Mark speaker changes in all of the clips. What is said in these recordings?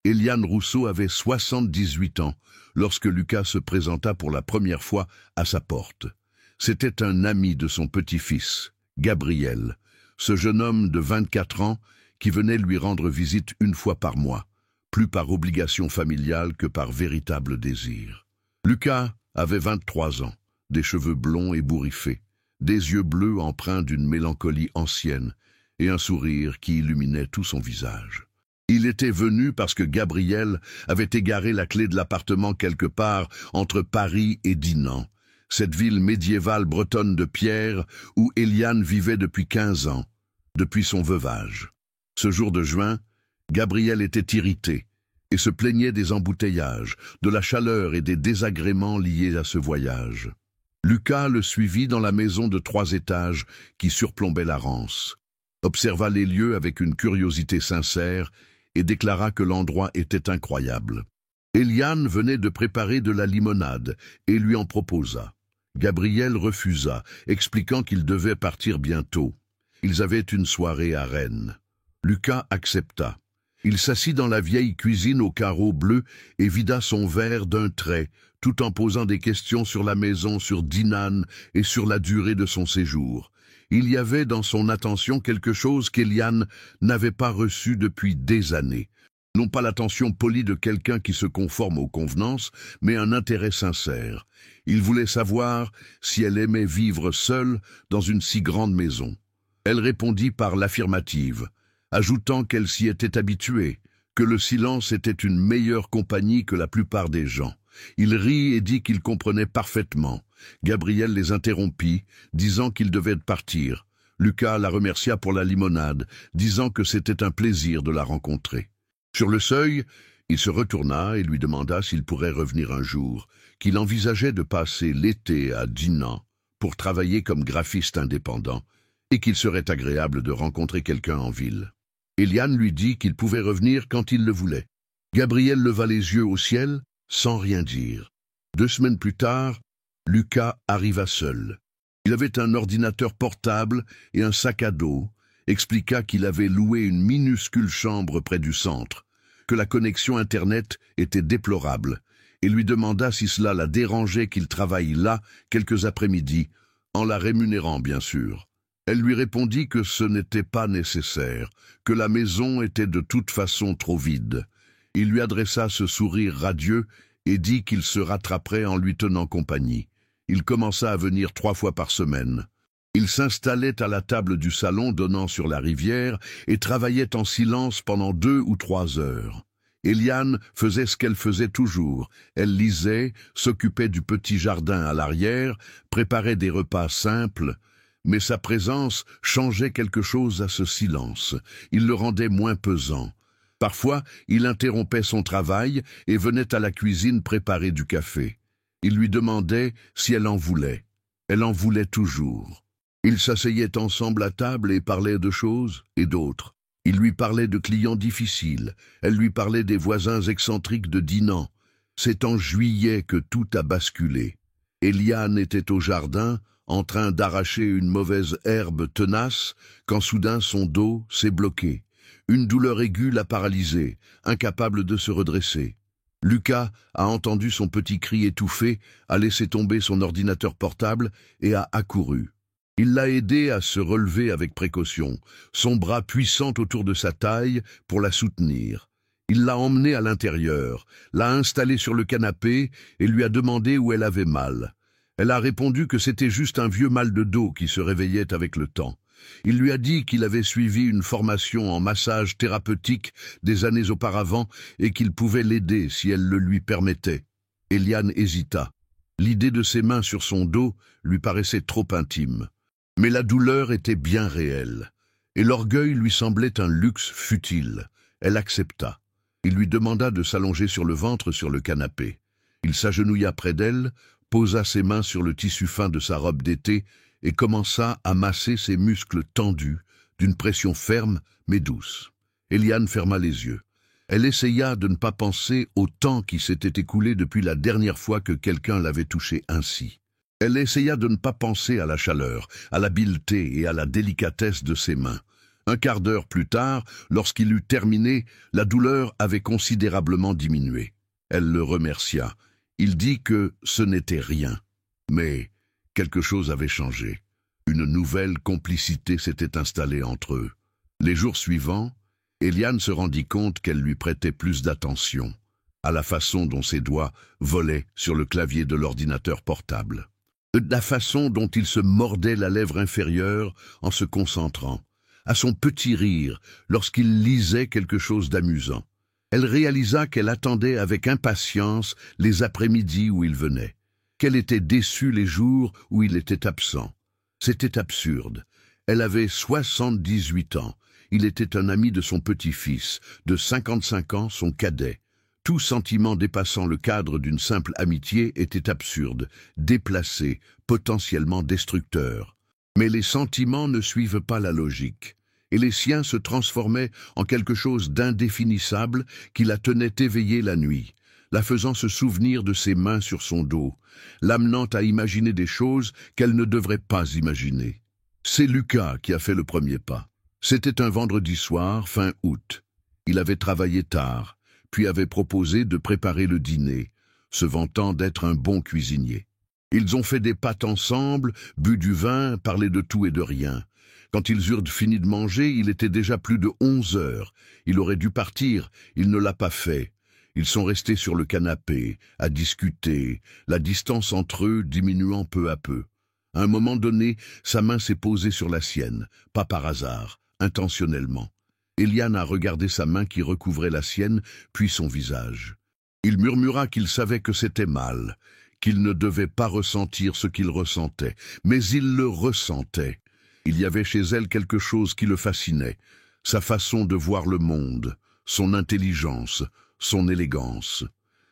Speaker 1: Éliane Rousseau avait 78 ans lorsque Lucas se présenta pour la première fois à sa porte. C'était un ami de son petit-fils, Gabriel, ce jeune homme de 24 ans qui venait lui rendre visite une fois par mois, plus par obligation familiale que par véritable désir. Lucas avait 23 ans, des cheveux blonds ébouriffés, des yeux bleus empreints d'une mélancolie ancienne et un sourire qui illuminait tout son visage. Il était venu parce que Gabriel avait égaré la clé de l'appartement quelque part entre Paris et Dinan, cette ville médiévale bretonne de pierre où Éliane vivait depuis 15 ans, depuis son veuvage. Ce jour de juin, Gabriel était irrité et se plaignait des embouteillages, de la chaleur et des désagréments liés à ce voyage. Lucas le suivit dans la maison de 3 étages qui surplombait la Rance, observa les lieux avec une curiosité sincère et déclara que l'endroit était incroyable. Éliane venait de préparer de la limonade et lui en proposa. Gabriel refusa, expliquant qu'il devait partir bientôt. Ils avaient une soirée à Rennes. Lucas accepta. Il s'assit dans la vieille cuisine aux carreaux bleus et vida son verre d'un trait, tout en posant des questions sur la maison, sur Dinan et sur la durée de son séjour. Il y avait dans son attention quelque chose qu'Éliane n'avait pas reçu depuis des années. Non pas l'attention polie de quelqu'un qui se conforme aux convenances, mais un intérêt sincère. Il voulait savoir si elle aimait vivre seule dans une si grande maison. Elle répondit par l'affirmative, ajoutant qu'elle s'y était habituée, que le silence était une meilleure compagnie que la plupart des gens. Il rit et dit qu'il comprenait parfaitement. Gabriel les interrompit, disant qu'ils devaient partir. Lucas la remercia pour la limonade, disant que c'était un plaisir de la rencontrer. Sur le seuil, il se retourna et lui demanda s'il pourrait revenir un jour, qu'il envisageait de passer l'été à Dinan pour travailler comme graphiste indépendant, et qu'il serait agréable de rencontrer quelqu'un en ville. Éliane lui dit qu'il pouvait revenir quand il le voulait. Gabriel leva les yeux au ciel, sans rien dire. 2 semaines plus tard, Lucas arriva seul. Il avait un ordinateur portable et un sac à dos, expliqua qu'il avait loué une minuscule chambre près du centre, que la connexion Internet était déplorable, et lui demanda si cela la dérangeait qu'il travaille là quelques après-midi, en la rémunérant bien sûr. Elle lui répondit que ce n'était pas nécessaire, que la maison était de toute façon trop vide. Il lui adressa ce sourire radieux et dit qu'il se rattraperait en lui tenant compagnie. Il commença à venir 3 fois par semaine. Il s'installait à la table du salon donnant sur la rivière et travaillait en silence pendant 2 ou 3 heures. Éliane faisait ce qu'elle faisait toujours. Elle lisait, s'occupait du petit jardin à l'arrière, préparait des repas simples, mais sa présence changeait quelque chose à ce silence. Il le rendait moins pesant. Parfois, il interrompait son travail et venait à la cuisine préparer du café. Il lui demandait si elle en voulait. Elle en voulait toujours. Ils s'asseyaient ensemble à table et parlaient de choses et d'autres. Il lui parlait de clients difficiles. Elle lui parlait des voisins excentriques de Dinan. C'est en juillet que tout a basculé. Éliane était au jardin, en train d'arracher une mauvaise herbe tenace, quand soudain son dos s'est bloqué. Une douleur aiguë l'a paralysé, incapable de se redresser. Lucas a entendu son petit cri étouffé, a laissé tomber son ordinateur portable et a accouru. Il l'a aidée à se relever avec précaution, son bras puissant autour de sa taille pour la soutenir. Il l'a emmenée à l'intérieur, l'a installée sur le canapé et lui a demandé où elle avait mal. Elle a répondu que c'était juste un vieux mal de dos qui se réveillait avec le temps. Il lui a dit qu'il avait suivi une formation en massage thérapeutique des années auparavant et qu'il pouvait l'aider si elle le lui permettait. Éliane hésita. L'idée de ses mains sur son dos lui paraissait trop intime. Mais la douleur était bien réelle, et l'orgueil lui semblait un luxe futile. Elle accepta. Il lui demanda de s'allonger sur le ventre sur le canapé. Il s'agenouilla près d'elle, posa ses mains sur le tissu fin de sa robe d'été et commença à masser ses muscles tendus, d'une pression ferme mais douce. Éliane ferma les yeux. Elle essaya de ne pas penser au temps qui s'était écoulé depuis la dernière fois que quelqu'un l'avait touchée ainsi. Elle essaya de ne pas penser à la chaleur, à l'habileté et à la délicatesse de ses mains. Un quart d'heure plus tard, lorsqu'il eut terminé, la douleur avait considérablement diminué. Elle le remercia. Il dit que ce n'était rien. Mais quelque chose avait changé. Une nouvelle complicité s'était installée entre eux. Les jours suivants, Eliane se rendit compte qu'elle lui prêtait plus d'attention, à la façon dont ses doigts volaient sur le clavier de l'ordinateur portable, la façon dont il se mordait la lèvre inférieure en se concentrant, à son petit rire lorsqu'il lisait quelque chose d'amusant. Elle réalisa qu'elle attendait avec impatience les après-midi où il venait, qu'elle était déçue les jours où il était absent. C'était absurde. Elle avait 78 ans. Il était un ami de son petit-fils, de 55 ans, son cadet. Tout sentiment dépassant le cadre d'une simple amitié était absurde, déplacé, potentiellement destructeur. Mais les sentiments ne suivent pas la logique, et les siens se transformaient en quelque chose d'indéfinissable qui la tenait éveillée la nuit, la faisant se souvenir de ses mains sur son dos, l'amenant à imaginer des choses qu'elle ne devrait pas imaginer. C'est Lucas qui a fait le premier pas. C'était un vendredi soir, fin août. Il avait travaillé tard, puis avait proposé de préparer le dîner, se vantant d'être un bon cuisinier. Ils ont fait des pâtes ensemble, bu du vin, parlé de tout et de rien. Quand ils eurent fini de manger, il était déjà plus de 11 heures. Il aurait dû partir, il ne l'a pas fait. Ils sont restés sur le canapé, à discuter, la distance entre eux diminuant peu à peu. À un moment donné, sa main s'est posée sur la sienne, pas par hasard, intentionnellement. Eliane a regardé sa main qui recouvrait la sienne, puis son visage. Il murmura qu'il savait que c'était mal, qu'il ne devait pas ressentir ce qu'il ressentait, mais il le ressentait. Il y avait chez elle quelque chose qui le fascinait, sa façon de voir le monde, son intelligence, son élégance.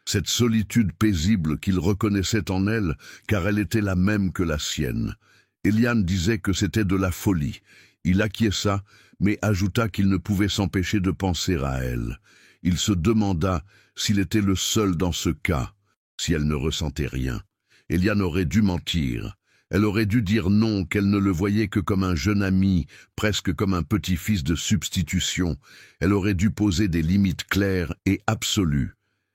Speaker 1: Cette solitude paisible qu'il reconnaissait en elle, car elle était la même que la sienne. Eliane disait que c'était de la folie. Il acquiesça, mais ajouta qu'il ne pouvait s'empêcher de penser à elle. Il se demanda s'il était le seul dans ce cas, si elle ne ressentait rien. Eliane aurait dû mentir. Elle aurait dû dire non, qu'elle ne le voyait que comme un jeune ami, presque comme un petit-fils de substitution. Elle aurait dû poser des limites claires et absolues.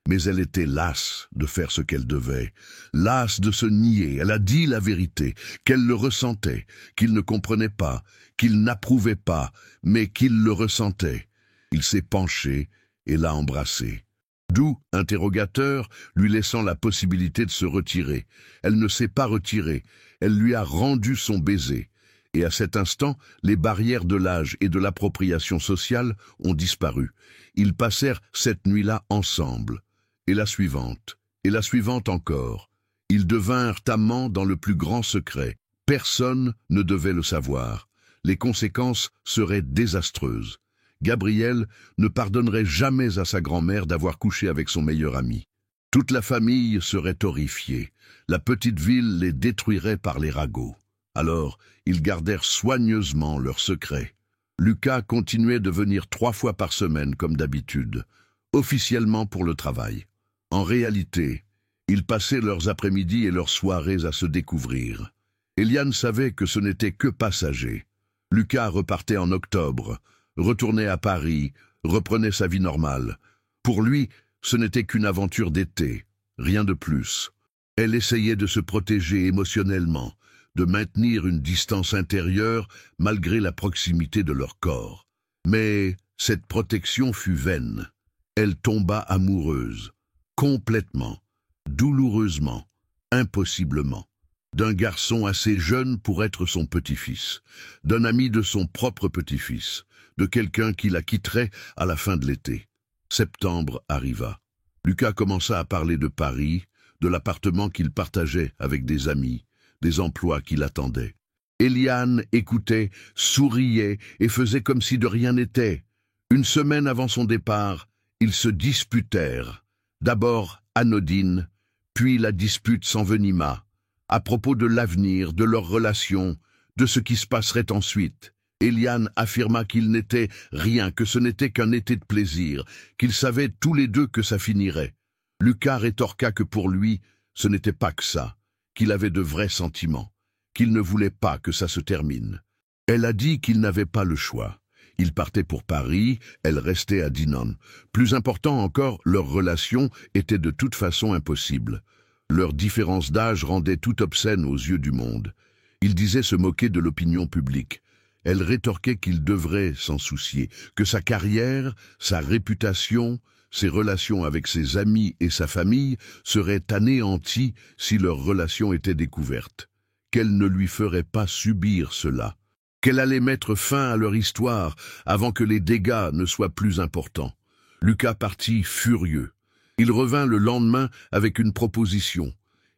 Speaker 1: Mais elle était lasse de faire ce qu'elle devait, lasse de se nier. Elle a dit la vérité, qu'elle le ressentait, qu'il ne comprenait pas, qu'il n'approuvait pas, mais qu'il le ressentait. Il s'est penché et l'a embrassée. Doux, interrogateur, lui laissant la possibilité de se retirer. Elle ne s'est pas retirée, elle lui a rendu son baiser. Et à cet instant, les barrières de l'âge et de l'appropriation sociale ont disparu. Ils passèrent cette nuit-là ensemble. Et la suivante encore. Ils devinrent amants dans le plus grand secret. Personne ne devait le savoir. Les conséquences seraient désastreuses. Gabriel ne pardonnerait jamais à sa grand-mère d'avoir couché avec son meilleur ami. Toute la famille serait horrifiée. La petite ville les détruirait par les ragots. Alors, ils gardèrent soigneusement leur secret. Lucas continuait de venir 3 fois par semaine comme d'habitude, officiellement pour le travail. En réalité, ils passaient leurs après-midi et leurs soirées à se découvrir. Eliane savait que ce n'était que passager. Lucas repartait en octobre, retournait à Paris, reprenait sa vie normale. Pour lui, ce n'était qu'une aventure d'été, rien de plus. Elle essayait de se protéger émotionnellement, de maintenir une distance intérieure malgré la proximité de leur corps. Mais cette protection fut vaine. Elle tomba amoureuse. Complètement, douloureusement, impossiblement, d'un garçon assez jeune pour être son petit-fils, d'un ami de son propre petit-fils, de quelqu'un qui la quitterait à la fin de l'été. Septembre arriva. Lucas commença à parler de Paris, de l'appartement qu'il partageait avec des amis, des emplois qui l'attendaient. Eliane écoutait, souriait et faisait comme si de rien n'était. Une semaine avant son départ, ils se disputèrent. D'abord anodine, puis la dispute s'envenima, à propos de l'avenir, de leur relation, de ce qui se passerait ensuite. Eliane affirma qu'il n'était rien, que ce n'était qu'un été de plaisir, qu'ils savaient tous les deux que ça finirait. Lucas rétorqua que pour lui, ce n'était pas que ça, qu'il avait de vrais sentiments, qu'il ne voulait pas que ça se termine. Elle a dit qu'il n'avait pas le choix. Il partait pour Paris, elle restait à Dinan. Plus important encore, leur relation était de toute façon impossible. Leur différence d'âge rendait tout obscène aux yeux du monde. Il disait se moquer de l'opinion publique. Elle rétorquait qu'il devrait s'en soucier, que sa carrière, sa réputation, ses relations avec ses amis et sa famille seraient anéanties si leur relation était découverte. Qu'elle ne lui ferait pas subir cela. Qu'elle allait mettre fin à leur histoire avant que les dégâts ne soient plus importants. Lucas partit furieux. Il revint le lendemain avec une proposition.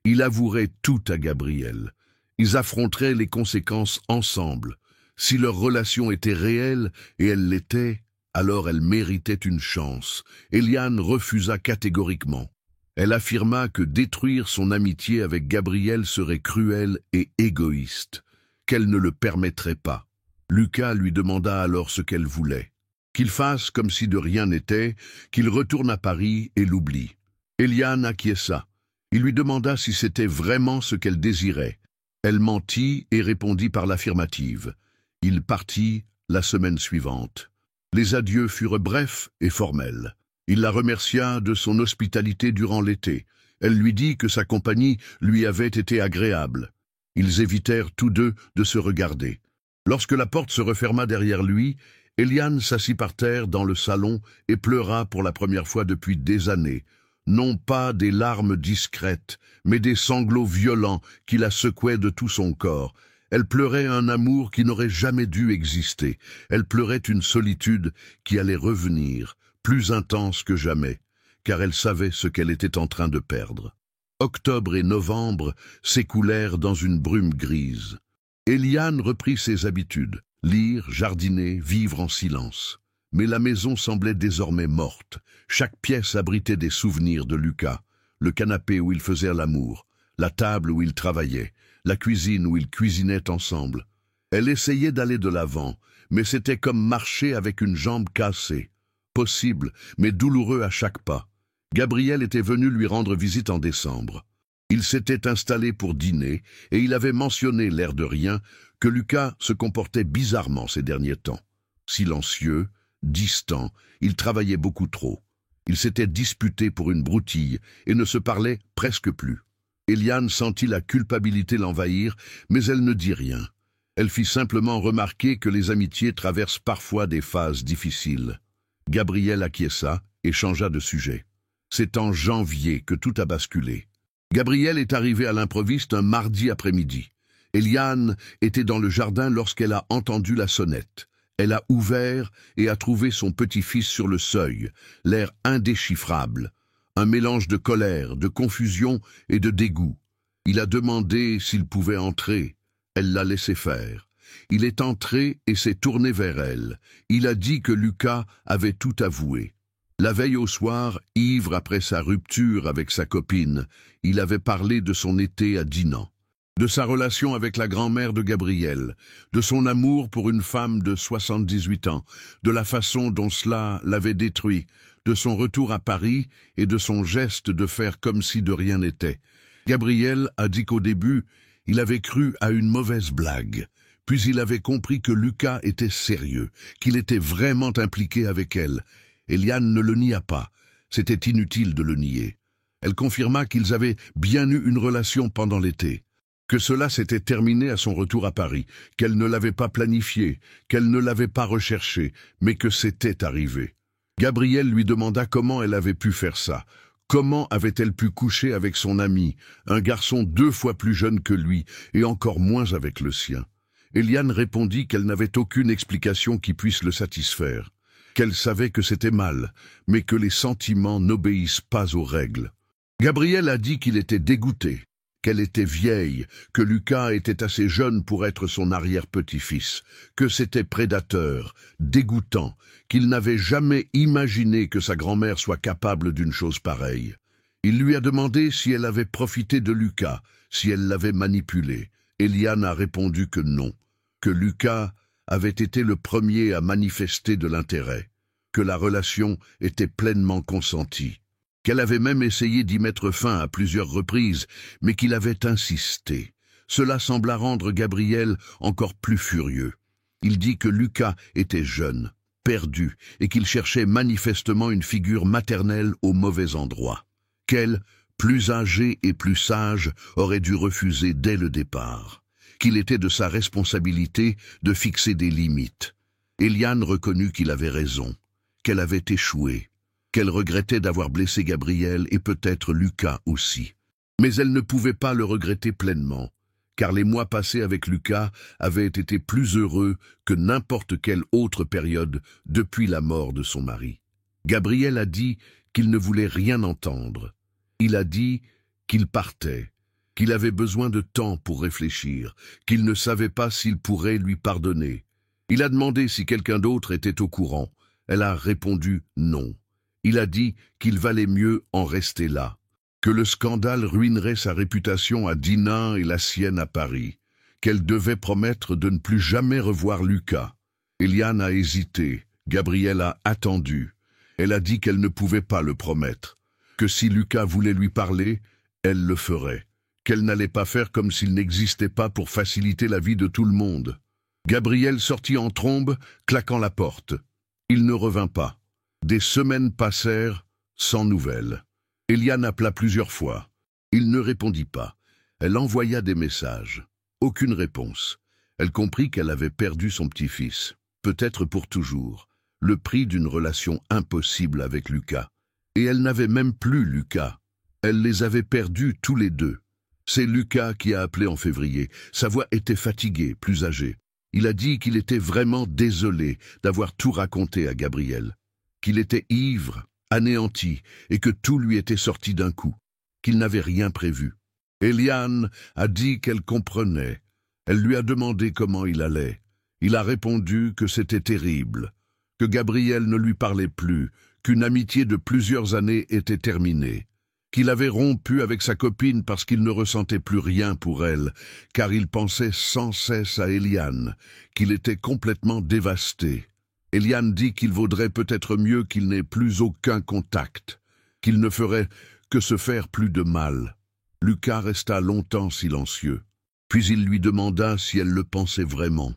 Speaker 1: Il avouerait tout à Gabrielle. Ils affronteraient les conséquences ensemble. Si leur relation était réelle, et elle l'était, alors elle méritait une chance. Eliane refusa catégoriquement. Elle affirma que détruire son amitié avec Gabrielle serait cruel et égoïste, qu'elle ne le permettrait pas. Lucas lui demanda alors ce qu'elle voulait. Qu'il fasse comme si de rien n'était, qu'il retourne à Paris et l'oublie. Eliane acquiesça. Il lui demanda si c'était vraiment ce qu'elle désirait. Elle mentit et répondit par l'affirmative. Il partit la semaine suivante. Les adieux furent brefs et formels. Il la remercia de son hospitalité durant l'été. Elle lui dit que sa compagnie lui avait été agréable. Ils évitèrent tous deux de se regarder. Lorsque la porte se referma derrière lui, Eliane s'assit par terre dans le salon et pleura pour la première fois depuis des années. Non pas des larmes discrètes, mais des sanglots violents qui la secouaient de tout son corps. Elle pleurait un amour qui n'aurait jamais dû exister. Elle pleurait une solitude qui allait revenir, plus intense que jamais, car elle savait ce qu'elle était en train de perdre. Octobre et novembre s'écoulèrent dans une brume grise. Eliane reprit ses habitudes, lire, jardiner, vivre en silence. Mais la maison semblait désormais morte. Chaque pièce abritait des souvenirs de Lucas. Le canapé où ils faisaient l'amour, la table où ils travaillaient, la cuisine où ils cuisinaient ensemble. Elle essayait d'aller de l'avant, mais c'était comme marcher avec une jambe cassée. Possible, mais douloureux à chaque pas. Gabrielle était venu lui rendre visite en décembre. Il s'était installé pour dîner, et il avait mentionné, l'air de rien, que Lucas se comportait bizarrement ces derniers temps. Silencieux, distant, il travaillait beaucoup trop. Ils s'étaient disputés pour une broutille et ne se parlaient presque plus. Eliane sentit la culpabilité l'envahir, mais elle ne dit rien. Elle fit simplement remarquer que les amitiés traversent parfois des phases difficiles. Gabrielle acquiesça et changea de sujet. C'est en janvier que tout a basculé. Gabrielle est arrivée à l'improviste un mardi après-midi. Eliane était dans le jardin lorsqu'elle a entendu la sonnette. Elle a ouvert et a trouvé son petit-fils sur le seuil, l'air indéchiffrable. Un mélange de colère, de confusion et de dégoût. Il a demandé s'il pouvait entrer. Elle l'a laissé faire. Il est entré et s'est tourné vers elle. Il a dit que Lucas avait tout avoué. La veille au soir, ivre après sa rupture avec sa copine, il avait parlé de son été à Dinan, de sa relation avec la grand-mère de Gabrielle, de son amour pour une femme de 78 ans, de la façon dont cela l'avait détruit, de son retour à Paris et de son geste de faire comme si de rien n'était. Gabrielle a dit qu'au début, il avait cru à une mauvaise blague. Puis il avait compris que Lucas était sérieux, qu'il était vraiment impliqué avec elle. Eliane ne le nia pas. C'était inutile de le nier. Elle confirma qu'ils avaient bien eu une relation pendant l'été, que cela s'était terminé à son retour à Paris, qu'elle ne l'avait pas planifié, qu'elle ne l'avait pas recherché, mais que c'était arrivé. Gabrielle lui demanda comment elle avait pu faire ça. Comment avait-elle pu coucher avec son ami, un garçon 2 fois plus jeune que lui, et encore moins avec le sien? Eliane répondit qu'elle n'avait aucune explication qui puisse le satisfaire, qu'elle savait que c'était mal, mais que les sentiments n'obéissent pas aux règles. Gabrielle a dit qu'il était dégoûté, qu'elle était vieille, que Lucas était assez jeune pour être son arrière-petit-fils, que c'était prédateur, dégoûtant, qu'il n'avait jamais imaginé que sa grand-mère soit capable d'une chose pareille. Il lui a demandé si elle avait profité de Lucas, si elle l'avait manipulé. Eliane a répondu que non, que Lucas avait été le premier à manifester de l'intérêt, que la relation était pleinement consentie, qu'elle avait même essayé d'y mettre fin à plusieurs reprises, mais qu'il avait insisté. Cela sembla rendre Gabriel encore plus furieux. Il dit que Lucas était jeune, perdu, et qu'il cherchait manifestement une figure maternelle au mauvais endroit, qu'elle, plus âgée et plus sage, aurait dû refuser dès le départ, qu'il était de sa responsabilité de fixer des limites. Eliane reconnut qu'il avait raison, qu'elle avait échoué, qu'elle regrettait d'avoir blessé Gabriel et peut-être Lucas aussi. Mais elle ne pouvait pas le regretter pleinement, car les mois passés avec Lucas avaient été plus heureux que n'importe quelle autre période depuis la mort de son mari. Gabriel a dit qu'il ne voulait rien entendre. Il a dit qu'il partait, qu'il avait besoin de temps pour réfléchir, qu'il ne savait pas s'il pourrait lui pardonner. Il a demandé si quelqu'un d'autre était au courant. Elle a répondu non. Il a dit qu'il valait mieux en rester là, que le scandale ruinerait sa réputation à Dinant et la sienne à Paris, qu'elle devait promettre de ne plus jamais revoir Lucas. Eliane a hésité, Gabriel a attendu. Elle a dit qu'elle ne pouvait pas le promettre, que si Lucas voulait lui parler, elle le ferait, qu'elle n'allait pas faire comme s'il n'existait pas pour faciliter la vie de tout le monde. Gabriel sortit en trombe, claquant la porte. Il ne revint pas. Des semaines passèrent sans nouvelles. Eliane appela plusieurs fois. Il ne répondit pas. Elle envoya des messages. Aucune réponse. Elle comprit qu'elle avait perdu son petit-fils, peut-être pour toujours, le prix d'une relation impossible avec Lucas. Et elle n'avait même plus Lucas. Elle les avait perdus tous les deux. C'est Lucas qui a appelé en février. Sa voix était fatiguée, plus âgée. Il a dit qu'il était vraiment désolé d'avoir tout raconté à Gabriel, qu'il était ivre, anéanti, et que tout lui était sorti d'un coup, qu'il n'avait rien prévu. Eliane a dit qu'elle comprenait. Elle lui a demandé comment il allait. Il a répondu que c'était terrible, que Gabriel ne lui parlait plus, qu'une amitié de plusieurs années était terminée, qu'il avait rompu avec sa copine parce qu'il ne ressentait plus rien pour elle, car il pensait sans cesse à Eliane, qu'il était complètement dévasté. Eliane dit qu'il vaudrait peut-être mieux qu'il n'ait plus aucun contact, qu'il ne ferait que se faire plus de mal. Lucas resta longtemps silencieux, puis il lui demanda si elle le pensait vraiment,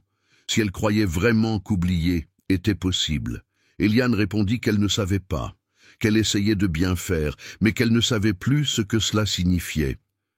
Speaker 1: si elle croyait vraiment qu'oublier était possible. Eliane répondit qu'elle ne savait pas, qu'elle essayait de bien faire, mais qu'elle ne savait plus ce que cela signifiait.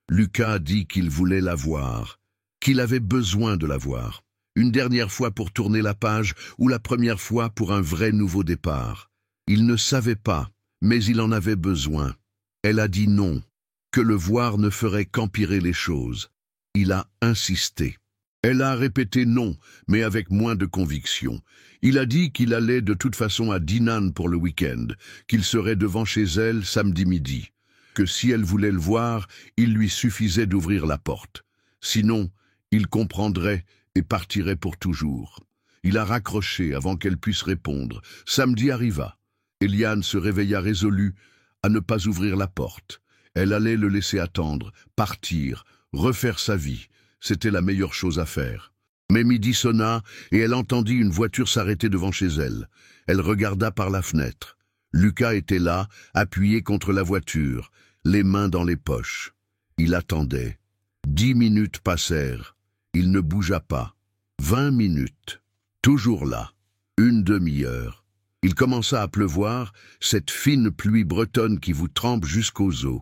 Speaker 1: Lucas dit qu'il voulait la voir, qu'il avait besoin de la voir, une dernière fois pour tourner la page ou la première fois pour un vrai nouveau départ. Il ne savait pas, mais il en avait besoin. Elle a dit non, que le voir ne ferait qu'empirer les choses. Il a insisté. Elle a répété non, mais avec moins de conviction. Il a dit qu'il allait de toute façon à Dinant pour le week-end, qu'il serait devant chez elle samedi midi, que si elle voulait le voir, il lui suffisait d'ouvrir la porte. Sinon, il comprendrait et partirait pour toujours. Il a raccroché avant qu'elle puisse répondre. Samedi arriva. Eliane se réveilla résolue à ne pas ouvrir la porte. Elle allait le laisser attendre, partir, refaire sa vie. C'était la meilleure chose à faire. Mais midi sonna et elle entendit une voiture s'arrêter devant chez elle. Elle regarda par la fenêtre. Lucas était là, appuyé contre la voiture, les mains dans les poches. Il attendait. 10 minutes passèrent. Il ne bougea pas. 20 minutes. Toujours là. Une demi-heure. Il commença à pleuvoir, cette fine pluie bretonne qui vous trempe jusqu'aux os.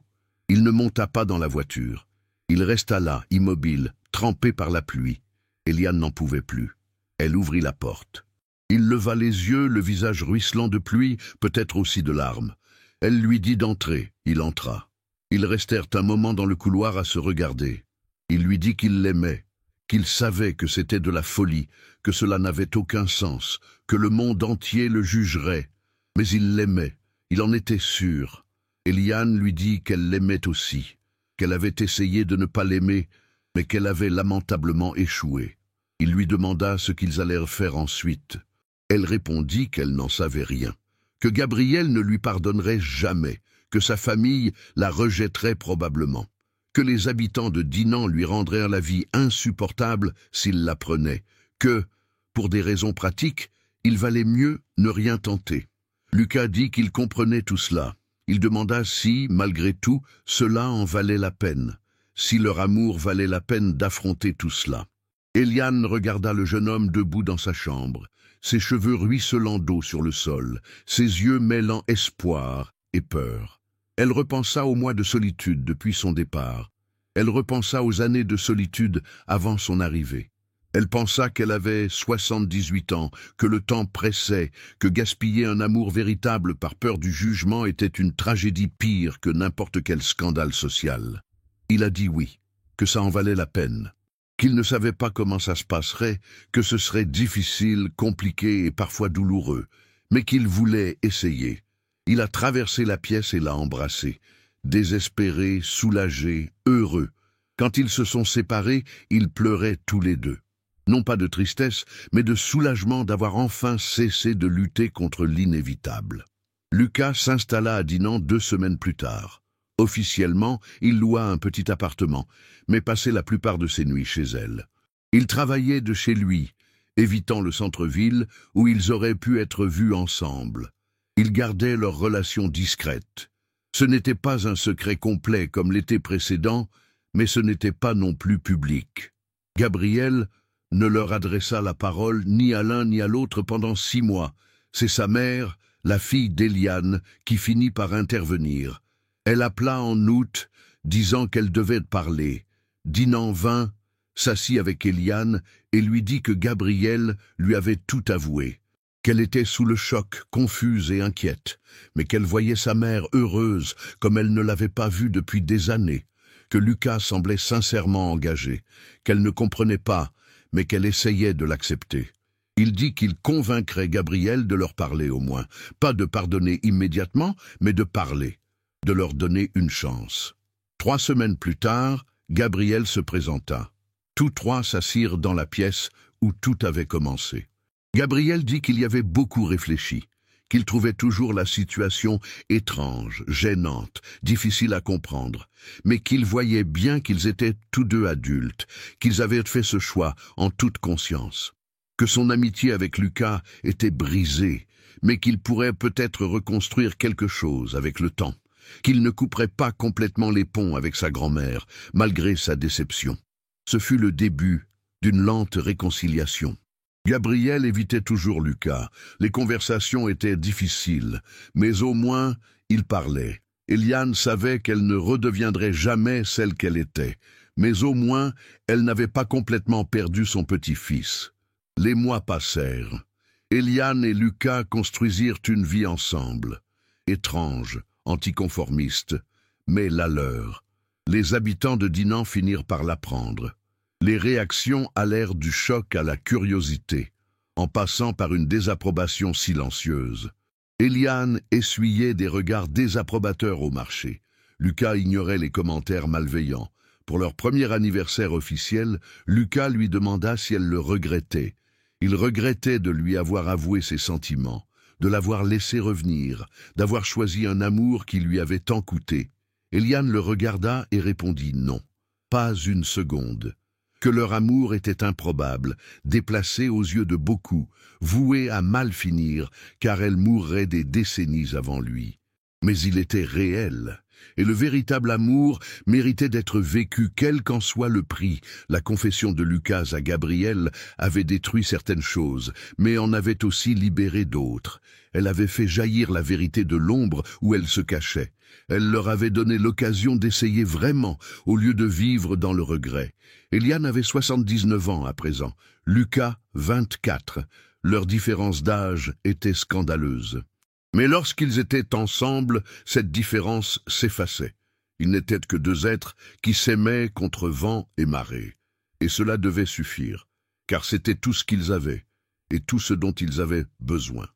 Speaker 1: Il ne monta pas dans la voiture. Il resta là, immobile, trempé par la pluie. Eliane n'en pouvait plus. Elle ouvrit la porte. Il leva les yeux, le visage ruisselant de pluie, peut-être aussi de larmes. Elle lui dit d'entrer. Il entra. Ils restèrent un moment dans le couloir à se regarder. Il lui dit qu'il l'aimait, qu'il savait que c'était de la folie, que cela n'avait aucun sens, que le monde entier le jugerait. Mais il l'aimait, il en était sûr. Eliane lui dit qu'elle l'aimait aussi, qu'elle avait essayé de ne pas l'aimer, mais qu'elle avait lamentablement échoué. Il lui demanda ce qu'ils allèrent faire ensuite. Elle répondit qu'elle n'en savait rien, que Gabriel ne lui pardonnerait jamais, que sa famille la rejetterait probablement, que les habitants de Dinant lui rendraient la vie insupportable s'il l'apprenait, que, pour des raisons pratiques, il valait mieux ne rien tenter. Lucas dit qu'il comprenait tout cela. Il demanda si, malgré tout, cela en valait la peine, si leur amour valait la peine d'affronter tout cela. Eliane regarda le jeune homme debout dans sa chambre, ses cheveux ruisselant d'eau sur le sol, ses yeux mêlant espoir et peur. Elle repensa aux mois de solitude depuis son départ. Elle repensa aux années de solitude avant son arrivée. Elle pensa qu'elle avait 78 ans, que le temps pressait, que gaspiller un amour véritable par peur du jugement était une tragédie pire que n'importe quel scandale social. Il a dit oui, que ça en valait la peine, qu'il ne savait pas comment ça se passerait, que ce serait difficile, compliqué et parfois douloureux, mais qu'il voulait essayer. Il a traversé la pièce et l'a embrassée, désespéré, soulagé, heureux. Quand ils se sont séparés, ils pleuraient tous les deux. Non pas de tristesse, mais de soulagement d'avoir enfin cessé de lutter contre l'inévitable. Lucas s'installa à Dinan 2 semaines plus tard. Officiellement, il loua un petit appartement, mais passait la plupart de ses nuits chez elle. Il travaillait de chez lui, évitant le centre-ville où ils auraient pu être vus ensemble. Ils gardaient leur relation discrète. Ce n'était pas un secret complet comme l'été précédent, mais ce n'était pas non plus public. Gabriel ne leur adressa la parole ni à l'un ni à l'autre pendant 6 mois. C'est sa mère, la fille d'Eliane, qui finit par intervenir. Elle appela en août, disant qu'elle devait parler. Dinan vint, s'assit avec Eliane et lui dit que Gabriel lui avait tout avoué, qu'elle était sous le choc, confuse et inquiète, mais qu'elle voyait sa mère heureuse comme elle ne l'avait pas vue depuis des années, que Lucas semblait sincèrement engagé, qu'elle ne comprenait pas, mais qu'elle essayait de l'accepter. Il dit qu'il convaincrait Gabriel de leur parler au moins, pas de pardonner immédiatement, mais de parler, de leur donner une chance. 3 semaines plus tard, Gabriel se présenta. Tous 3 s'assirent dans la pièce où tout avait commencé. Gabriel dit qu'il y avait beaucoup réfléchi, qu'il trouvait toujours la situation étrange, gênante, difficile à comprendre, mais qu'il voyait bien qu'ils étaient tous 2 adultes, qu'ils avaient fait ce choix en toute conscience, que son amitié avec Lucas était brisée, mais qu'il pourrait peut-être reconstruire quelque chose avec le temps, qu'il ne couperait pas complètement les ponts avec sa grand-mère, malgré sa déception. Ce fut le début d'une lente réconciliation. Gabriel évitait toujours Lucas. Les conversations étaient difficiles, mais au moins, il parlait. Eliane savait qu'elle ne redeviendrait jamais celle qu'elle était, mais au moins, elle n'avait pas complètement perdu son petit-fils. Les mois passèrent. Eliane et Lucas construisirent une vie ensemble. Étrange, anticonformiste, mais la leur. Les habitants de Dinan finirent par l'apprendre. Les réactions allèrent du choc à la curiosité, en passant par une désapprobation silencieuse. Eliane essuyait des regards désapprobateurs au marché. Lucas ignorait les commentaires malveillants. Pour leur premier anniversaire officiel, Lucas lui demanda si elle le regrettait. Il regrettait de lui avoir avoué ses sentiments, de l'avoir laissé revenir, d'avoir choisi un amour qui lui avait tant coûté. Eliane le regarda et répondit non, pas une seconde. Que leur amour était improbable, déplacé aux yeux de beaucoup, voué à mal finir, car elle mourrait des décennies avant lui. Mais il était réel, et le véritable amour méritait d'être vécu quel qu'en soit le prix. La confession de Lucas à Gabriel avait détruit certaines choses, mais en avait aussi libéré d'autres. Elle avait fait jaillir la vérité de l'ombre où elle se cachait. Elle leur avait donné l'occasion d'essayer vraiment, au lieu de vivre dans le regret. Eliane avait 79 ans à présent, Lucas 24. Leur différence d'âge était scandaleuse. Mais lorsqu'ils étaient ensemble, cette différence s'effaçait. Ils n'étaient que 2 êtres qui s'aimaient contre vent et marée. Et cela devait suffire, car c'était tout ce qu'ils avaient, et tout ce dont ils avaient besoin.